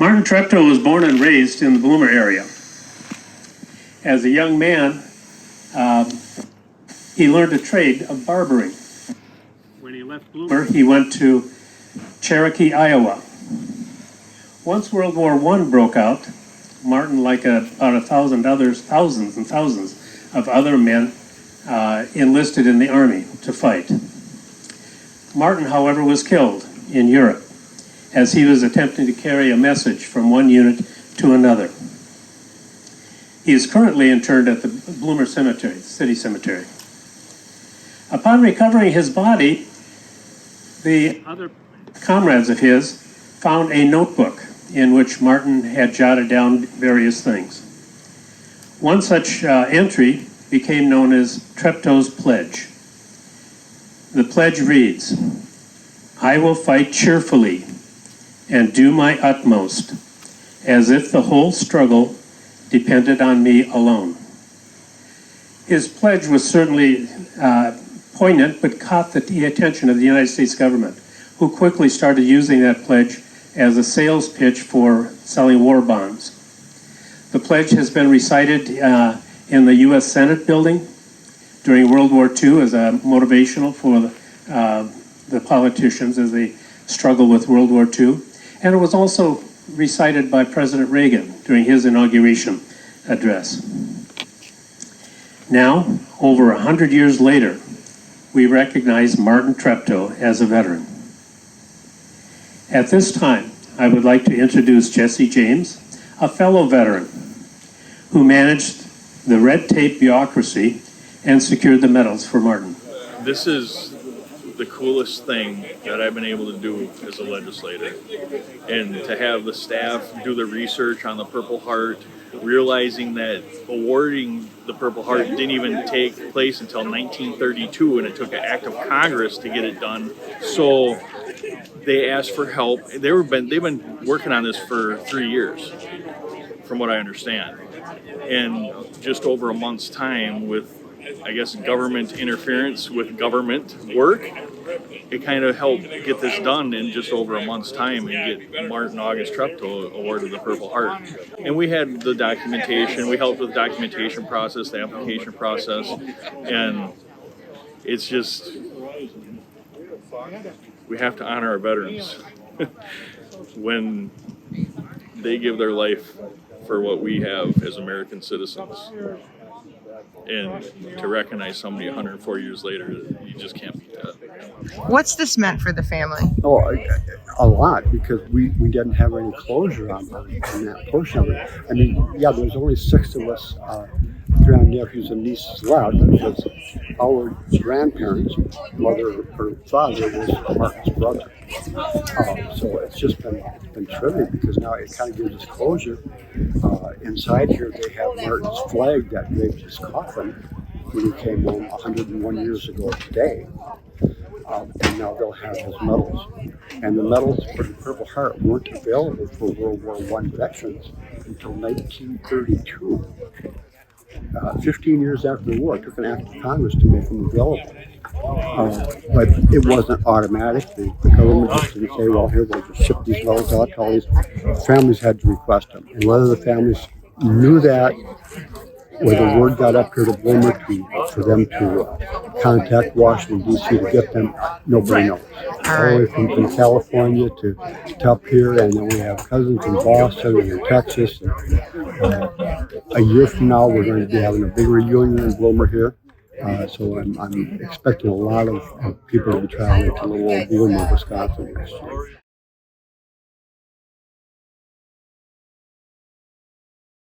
Martin Treptow was born and raised in the Bloomer area. As a young man, he learned a trade of barbering. When he left Bloomer, he went to Cherokee, Iowa. Once World War I broke out, Martin, like about 1,000 others, thousands and thousands of other men, enlisted in the army to fight. Martin, however, was killed in Europe as he was attempting to carry a message from one unit to another. He is currently interred at the Bloomer Cemetery, city cemetery. Upon recovering his body, the other comrades of his found a notebook in which Martin had jotted down various things. One such entry became known as Treptow's Pledge. The pledge reads, "I will fight cheerfully and do my utmost, as if the whole struggle depended on me alone." His pledge was certainly poignant, but caught the attention of the United States government, who quickly started using that pledge as a sales pitch for selling war bonds. The pledge has been recited in the U.S. Senate building during World War II as a motivational for the politicians as they struggle with World War II. And it was also recited by President Reagan during his inauguration address. Now, over 100 years later, we recognize Martin Treptow as a veteran. At this time, I would like to introduce Jesse James, a fellow veteran who managed the red tape bureaucracy and secured the medals for Martin. This is the coolest thing that I've been able to do as a legislator. And to have the staff do the research on the Purple Heart, realizing that awarding the Purple Heart didn't even take place until 1932, and it took an act of Congress to get it done. So they asked for help. They've been working on this for 3 years, from what I understand. And just over a month's time with, I guess, government interference with government work, it kind of helped get this done in just over a month's time and get Martin August Treptow awarded the Purple Heart. And we had the documentation, we helped with the documentation process, the application process, and it's just, we have to honor our veterans when they give their life for what we have as American citizens. And to recognize somebody 104 years later, you just can't beat that. What's this meant for the family? Oh, a lot, because we didn't have any closure on that portion of it. I mean, yeah, there's only 6 of us grandnephews and nieces left, because our grandparents, mother or father, was Martin's brother. So it's just been trivial, because now it kind of gives us closure. Inside here, they have Martin's flag that draped his coffin when he came home 101 years ago today. And now they'll have his medals. And the medals for the Purple Heart weren't available for World War I veterans until 1932. 15 years after the war, it took an act of Congress to make them available. But it wasn't automatic. The government just didn't say, well, here, we'll just ship these medals out to all these. Families had to request them. And whether the families knew that, or the word got up here to Bloomer for them to contact Washington, D.C. to get them, nobody knows. All the way from California to up here, and then we have cousins in Boston and in Texas. And, a year from now, we're going to be having a big reunion in Bloomer here. So I'm expecting a lot of people to be traveling to little old Bloomer, Wisconsin next year.